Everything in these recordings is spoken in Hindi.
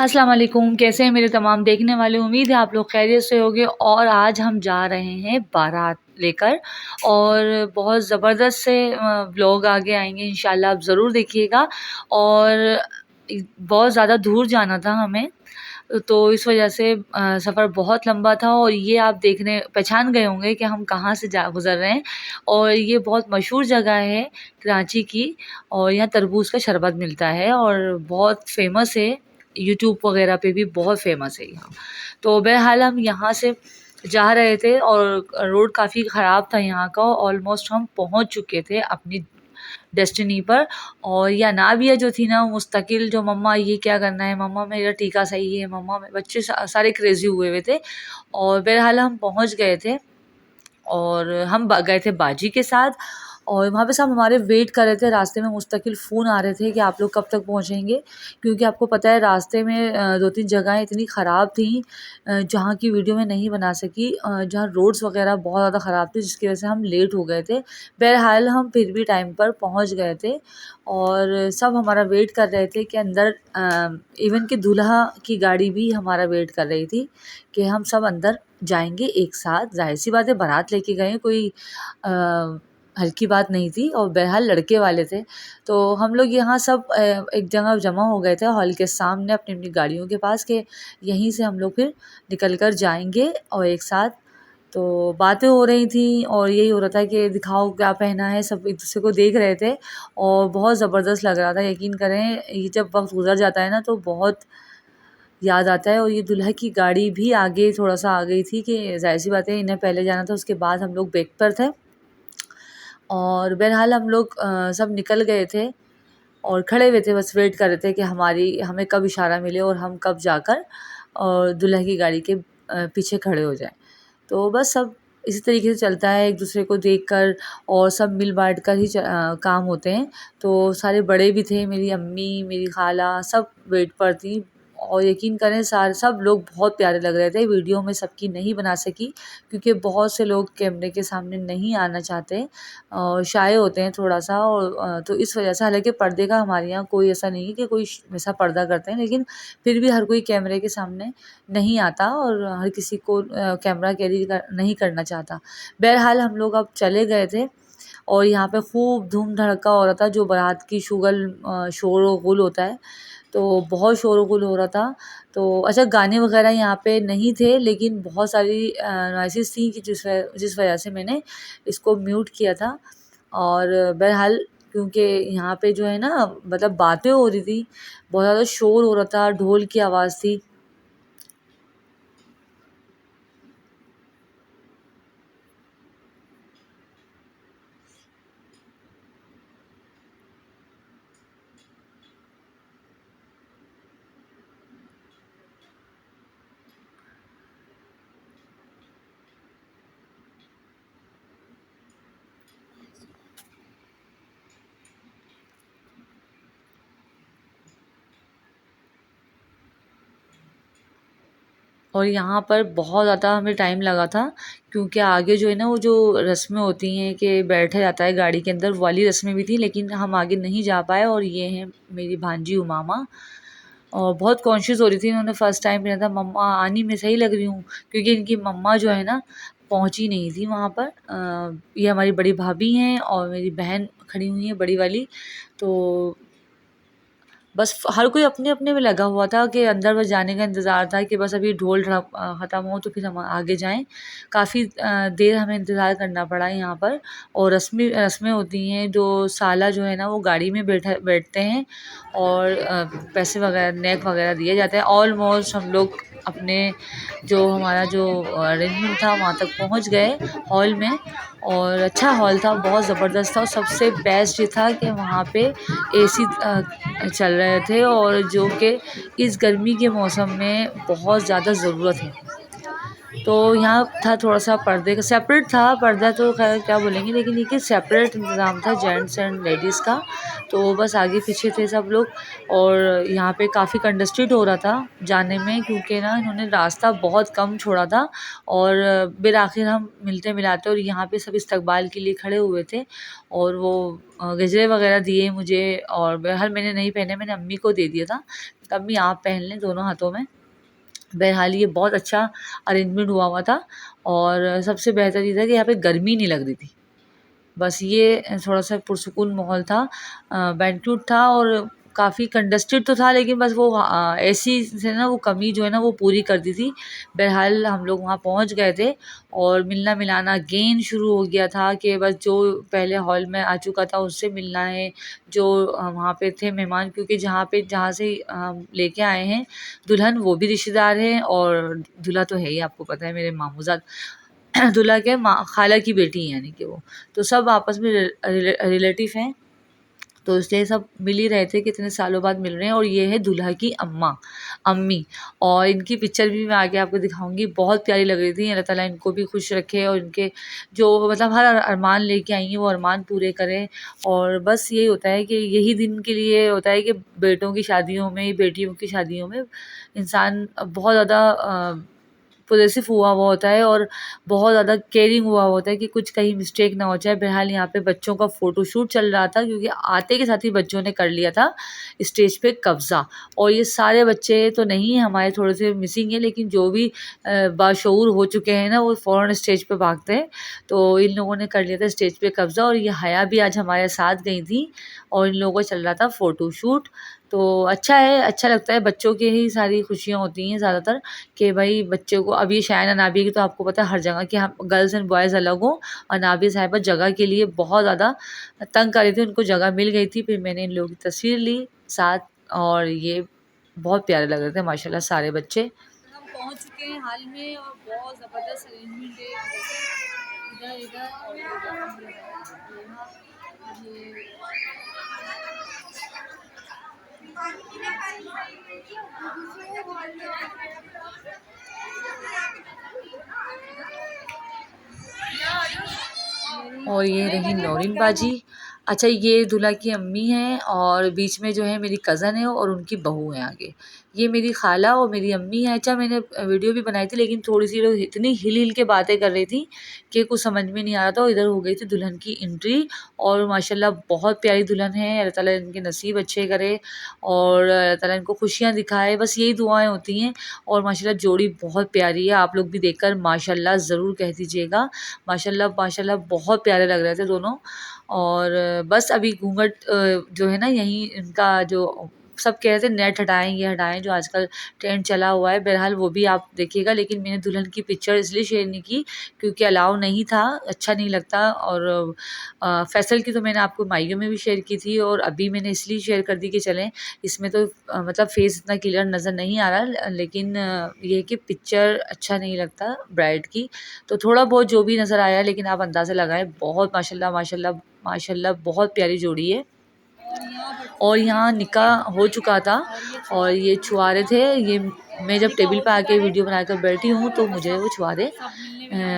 अस्सलाम वालेकुम, कैसे हैं मेरे तमाम देखने वाले। उम्मीद है आप लोग खैरियत से होंगे। और आज हम जा रहे हैं बारात लेकर और बहुत ज़बरदस्त से व्लॉग आगे आएंगे इंशाल्लाह, आप ज़रूर देखिएगा। और बहुत ज़्यादा दूर जाना था हमें, तो इस वजह से सफ़र बहुत लंबा था। और ये आप देखने पहचान गए होंगे कि हम कहाँ से जा गुज़र रहे हैं। और ये बहुत मशहूर जगह है कराची की, और यहाँ तरबूज का शरबत मिलता है और बहुत फेमस है। यूट्यूब वगैरह पे भी बहुत फेमस है यहाँ। तो बहरहाल हम यहाँ से जा रहे थे और रोड काफ़ी ख़राब था यहाँ का। ऑलमोस्ट हम पहुँच चुके थे अपनी डेस्टिनी पर। और या नाबिया जो थी ना, मुस्तकिल जो मम्मा ये क्या करना है, मम्मा मेरा टीका सही है, मम्मा बच्चे सारे क्रेज़ी हुए हुए थे। और बहरहाल हम पहुँच गए थे और हम गए थे बाजी के साथ। और वहाँ पे सब हमारे वेट कर रहे थे। रास्ते में मुस्तकिल फ़ोन आ रहे थे कि आप लोग कब तक पहुँचेंगे, क्योंकि आपको पता है रास्ते में 2-3 जगहें इतनी ख़राब थी जहाँ की वीडियो में नहीं बना सकी, जहाँ रोड्स वगैरह बहुत ज़्यादा ख़राब थी, जिसकी वजह से हम लेट हो गए थे। बहरहाल हम फिर भी टाइम पर पहुँच गए थे और सब हमारा वेट कर रहे थे कि अंदर इवन कि दूल्हा की गाड़ी भी हमारा वेट कर रही थी कि हम सब अंदर जाएंगे एक साथ। जाहिर सी बात है, बारात लेके गए, कोई हल्की बात नहीं थी। और बहरहाल लड़के वाले थे, तो हम लोग यहाँ सब एक जगह जमा हो गए थे हॉल के सामने अपनी अपनी गाड़ियों के पास, के यहीं से हम लोग फिर निकल कर जाएंगे और एक साथ। तो बातें हो रही थी और यही हो रहा था कि दिखाओ क्या पहना है, सब एक दूसरे को देख रहे थे और बहुत ज़बरदस्त लग रहा था। यकीन करें, ये जब वक्त गुजर जाता है ना तो बहुत याद आता है। और ये दूल्हा की गाड़ी भी आगे थोड़ा सा आ गई थी कि जाहिर सी बात है इन्हें पहले जाना था, उसके बाद हम लोग बैक पर थे। और बहरहाल हम लोग सब निकल गए थे और खड़े हुए थे, बस वेट कर रहे थे कि हमें कब इशारा मिले और हम कब जाकर और दूल्हा की गाड़ी के पीछे खड़े हो जाएं। तो बस सब इसी तरीके से चलता है, एक दूसरे को देखकर और सब मिल बाँट कर ही काम होते हैं। तो सारे बड़े भी थे, मेरी अम्मी, मेरी खाला सब वेट पर थी। और यकीन करें सब लोग बहुत प्यारे लग रहे थे। वीडियो में सबकी नहीं बना सकी, क्योंकि बहुत से लोग कैमरे के सामने नहीं आना चाहते और शाय होते हैं थोड़ा-सा। और तो इस वजह से, हालाँकि पर्दे का हमारे यहाँ कोई ऐसा नहीं है कि कोई वैसा पर्दा करते हैं, लेकिन फिर भी हर कोई कैमरे के सामने नहीं आता और हर किसी को कैमरा कैरी नहीं करना चाहता। बहरहाल हम लोग अब चले गए थे और यहाँ पे खूब धूम धड़का हो रहा था, जो बारात की शोर व गुल होता है, तो बहुत शोर व गुल हो रहा था। तो अच्छा, गाने वगैरह यहाँ पे नहीं थे, लेकिन बहुत सारी नॉइसेस थी कि जिस वजह से मैंने इसको म्यूट किया था। और बहरहाल क्योंकि यहाँ पे जो है ना, मतलब बातें हो रही थी, बहुत ज़्यादा शोर हो रहा था, ढोल की आवाज़ थी। और यहाँ पर बहुत ज़्यादा हमें टाइम लगा था, क्योंकि आगे जो है ना, वो जो रस्में होती हैं कि बैठा जाता है गाड़ी के अंदर, वो वाली रस्में भी थी, लेकिन हम आगे नहीं जा पाए। और ये हैं मेरी भांजी उमामा, और बहुत कॉन्शियस हो रही थी। इन्होंने फ़र्स्ट टाइम कहा था, मम्मा आनी मैं सही लग रही हूँ, क्योंकि इनकी मम्मा जो है ना पहुँची नहीं थी वहाँ पर। ये हमारी बड़ी भाभी हैं और मेरी बहन खड़ी हुई है बड़ी वाली। तो बस हर कोई अपने-अपने में लगा हुआ था कि अंदर बस जाने का इंतज़ार था कि बस अभी ढोल ख़त्म हो तो फिर हम आगे जाएँ। काफ़ी देर हमें इंतज़ार करना पड़ा यहाँ पर। और रस्में होती हैं, जो साला जो है ना वो गाड़ी में बैठते हैं और पैसे वगैरह नेक वगैरह दिए जाते हैं। ऑलमोस्ट हम लोग अपने जो हमारा जो अरेंजमेंट था वहाँ तक पहुँच गए हॉल में। और अच्छा हॉल था, बहुत ज़बरदस्त था। और सबसे बेस्ट ये था कि वहाँ पे एसी चल रहे थे, और जो कि इस गर्मी के मौसम में बहुत ज़्यादा ज़रूरत है। तो यहाँ था थोड़ा सा पर्दे का सेपरेट था, पर्दा तो खैर क्या बोलेंगे, लेकिन ये कि सेपरेट इंतज़ाम था जेंट्स एंड लेडीज़ का। तो बस आगे पीछे थे सब लोग, और यहाँ पे काफ़ी कंजस्टेड हो रहा था जाने में, क्योंकि ना इन्होंने रास्ता बहुत कम छोड़ा था। और फिर आखिर हम मिलते मिलाते, और यहाँ पे सब इस्तकबाल के लिए खड़े हुए थे, और वो गजरे वगैरह दिए मुझे, और बहरहाल मैंने नहीं पहने, मैंने अम्मी को दे दिया था, अम्मी आप पहन लें दोनों हाथों में। बहरहाल ये बहुत अच्छा अरेंजमेंट हुआ हुआ था, और सबसे बेहतर ये था कि यहाँ पे गर्मी नहीं लग रही थी। बस ये थोड़ा-सा पुरसुकून माहौल था। बैंक्वेट था और काफ़ी कंजस्टेड तो था, लेकिन बस वो एसी से ना वो कमी जो है ना वो पूरी कर दी थी। बहरहाल हम लोग वहाँ पहुँच गए थे, और मिलना-मिलाना अगेन शुरू हो गया था कि बस जो पहले हॉल में आ चुका था उससे मिलना है, जो वहाँ पे थे मेहमान, क्योंकि जहाँ से हम लेके आए हैं दुल्हन, वो भी रिश्तेदार हैं, और दूल्हा तो है ही, आपको पता है मेरे मामूज़ाद दूल्हा के खाला की बेटी हैं, यानी कि वो, तो सब आपस में रिलेटिव हैं। तो इसलिए सब मिल ही रहे थे, कितने सालों बाद मिल रहे हैं। और ये है दूल्हा की अम्मी, और इनकी पिक्चर भी मैं आगे आपको दिखाऊंगी, बहुत प्यारी लग रही थी। अल्लाह ताला इनको भी खुश रखे, और इनके जो मतलब हर अरमान लेके आई हैं वो अरमान पूरे करें। और बस यही होता है कि यही दिन के लिए होता है कि बेटों की शादियों में, बेटियों की शादियों में इंसान बहुत ज़्यादा पॉसेसिव हुआ होता है, और बहुत ज़्यादा केयरिंग हुआ होता है कि कुछ कहीं मिस्टेक ना हो जाए। बहरहाल यहाँ पे बच्चों का फ़ोटोशूट चल रहा था, क्योंकि आते के साथ ही बच्चों ने कर लिया था स्टेज पे कब्ज़ा। और ये सारे बच्चे तो नहीं हैं हमारे, थोड़े से मिसिंग हैं, लेकिन जो भी बाशऊर हो चुके हैं ना वो फ़ौरन स्टेज पे भागते हैं। तो इन लोगों ने कर लिया था स्टेज पे कब्ज़ा, और ये हया भी आज हमारे साथ गई थी, और इन लोगों का चल रहा था फ़ोटोशूट। तो अच्छा है, अच्छा लगता है, बच्चों की ही सारी खुशियाँ होती हैं ज़्यादातर, कि भाई बच्चों को। अब ये शायना नाबिया की तो आपको पता है हर जगह कि हम गर्ल्स एंड बॉयज़ अलग हों, और नाबिया साहिबा जगह के लिए बहुत ज़्यादा तंग कर रही थी, उनको जगह मिल गई थी। फिर मैंने इन लोगों की तस्वीर ली साथ, और ये बहुत प्यारे लग रहे थे माशाल्लाह सारे बच्चे। हम पहुंच चुके हैं हाल में, और बहुत ज़बरदस्त अरेंजमेंट है इधर इधर और ये और ये रही नौरीन बाजी। अच्छा, ये दूल्हा की अम्मी हैं, और बीच में जो है मेरी कज़न है, और उनकी बहू है आगे। ये मेरी खाला और मेरी अम्मी है। अच्छा, मैंने वीडियो भी बनाई थी, लेकिन थोड़ी-सी लोग इतनी हिल-हिल के बातें कर रही थी कि कुछ समझ में नहीं आ रहा था। और इधर हो गई थी दुल्हन की एंट्री, और माशाल्लाह बहुत प्यारी दुल्हन है। अल्लाह ताला इनके नसीब अच्छे करे, और अल्लाह ताला इनको खुशियाँ दिखाए, बस यही दुआएँ होती हैं। और माशाल्लाह जोड़ी बहुत प्यारी है, आप लोग भी देखकर माशाल्लाह ज़रूर कह दीजिएगा। माशाल्लाह माशाल्लाह बहुत प्यारे लग रहे थे दोनों। और बस अभी घूंघट जो है ना, यहीं इनका जो सब कह रहे थे नेट हटाएँ, ये हटाएँ, जो आजकल ट्रेंड चला हुआ है। बहरहाल वो भी आप देखिएगा, लेकिन मैंने दुल्हन की पिक्चर इसलिए शेयर नहीं की क्योंकि अलाउ नहीं था, अच्छा नहीं लगता। और फैसल की तो मैंने आपको माइयों में भी शेयर की थी, और अभी मैंने इसलिए शेयर कर दी कि चलें, इसमें तो मतलब फेस इतना क्लियर नज़र नहीं आ रहा, लेकिन ये है कि पिक्चर अच्छा नहीं लगता ब्राइड की। तो थोड़ा बहुत जो भी नज़र आया, लेकिन आप अंदाज़ा लगाएँ, बहुत माशाल्लाह माशाल्लाह माशाल्लाह बहुत प्यारी जोड़ी है। और यहाँ निकाह हो चुका था, और ये छुआरे थे। ये मैं जब टेबल पे आके वीडियो बनाकर बैठी हूँ तो मुझे वो छुआरे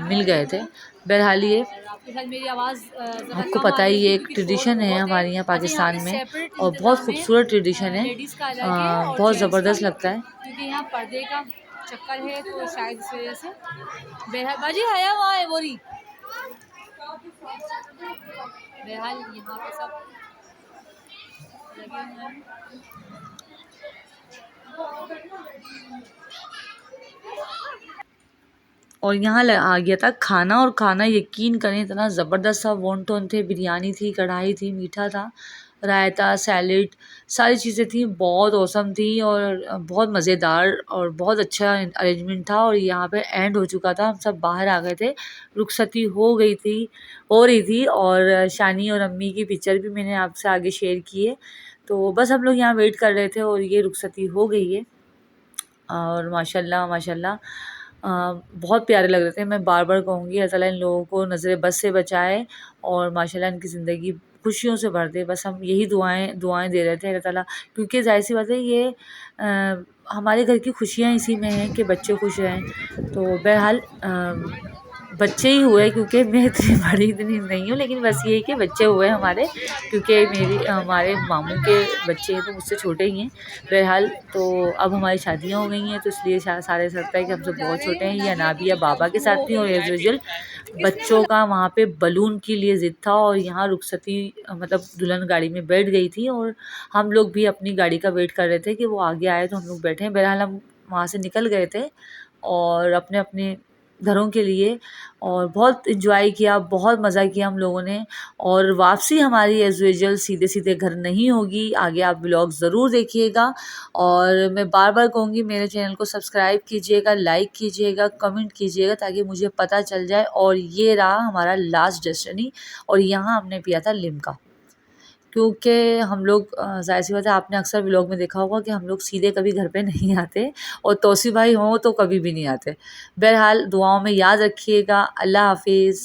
मिल गए थे। बहरहाल ये आपको पता है, ये एक ट्रेडिशन है हमारे यहाँ पाकिस्तान में, और बहुत खूबसूरत ट्रेडिशन है, बहुत ज़बरदस्त लगता है। क्योंकि यहाँ पर्दे का चक्कर है, तो शायद इस वजह से बहरहाल बाजी है वहाँ है बोरी। बहरहाल यहाँ पे सब लगे हुए हैं। और यहाँ आ गया था खाना, और खाना यकीन करें इतना ज़बरदस्त सा वन टोन थे, बिरयानी थी, कढ़ाई थी, मीठा था, रायता, सैलेड, सारी चीज़ें थी, बहुत औसम थी, और बहुत मज़ेदार और बहुत अच्छा अरेंजमेंट था। और यहाँ पे एंड हो चुका था, हम सब बाहर आ गए थे, रुखसती हो रही थी। और शानी और अम्मी की पिक्चर भी मैंने आपसे आगे शेयर की है। तो बस हम लोग यहाँ वेट कर रहे थे, और ये रुखसती हो गई है। और माशाल्लाह माशाल्लाह बहुत प्यारे लग रहे थे। मैं बार-बार कहूँगी अल्लाह ताला इन लोगों को नज़र बद से बचाए और माशाल्लाह इनकी ज़िंदगी खुशियों से भर दे। बस हम यही दुआएँ दुआएँ दे रहे थे अल्लाह ताला, क्योंकि ज़ाहिर-सी बात है ये हमारे घर की खुशियाँ इसी में हैं कि बच्चे खुश रहें। तो बहरहाल बच्चे ही हुए, क्योंकि मैं इतनी बड़ी इतनी नहीं हूँ, लेकिन बस ये है कि बच्चे हुए हमारे, क्योंकि हमारे मामू के बच्चे हैं तो मुझसे छोटे ही हैं। बहरहाल तो अब हमारी शादियाँ हो गई हैं, तो इसलिए सारे लगता है कि हमसे बहुत छोटे हैं। ये अनाबिया बाबा के साथ थी और एज़ यूजुअल बच्चों का वहाँ पे बलून के लिए ज़िद था, और यहाँ रुखसती मतलब दुल्हन गाड़ी में बैठ गई थी और हम लोग भी अपनी गाड़ी का वेट कर रहे थे कि वो आगे आए तो हम लोग बैठें। बहरहाल हम वहाँ से निकल गए थे और अपने-अपने घरों के लिए, और बहुत एन्जॉय किया, बहुत मज़ा किया हम लोगों ने। और वापसी हमारी एज़ यूजुअल सीधे-सीधे घर नहीं होगी, आगे आप व्लॉग ज़रूर देखिएगा। और मैं बार-बार कहूँगी मेरे चैनल को सब्सक्राइब कीजिएगा, लाइक कीजिएगा, कमेंट कीजिएगा, ताकि मुझे पता चल जाए। और ये रहा हमारा लास्ट डेस्टिनी, और यहाँ हमने पिया था लिम्का, क्योंकि हम लोग ज़ाहिर-सी बात है, आपने अक्सर व्लॉग में देखा होगा कि हम लोग सीधे कभी घर पे नहीं आते, और तौसीफ़ भाई हों तो कभी भी नहीं आते। बहरहाल दुआओं में याद रखिएगा। अल्लाह हाफ़िज़।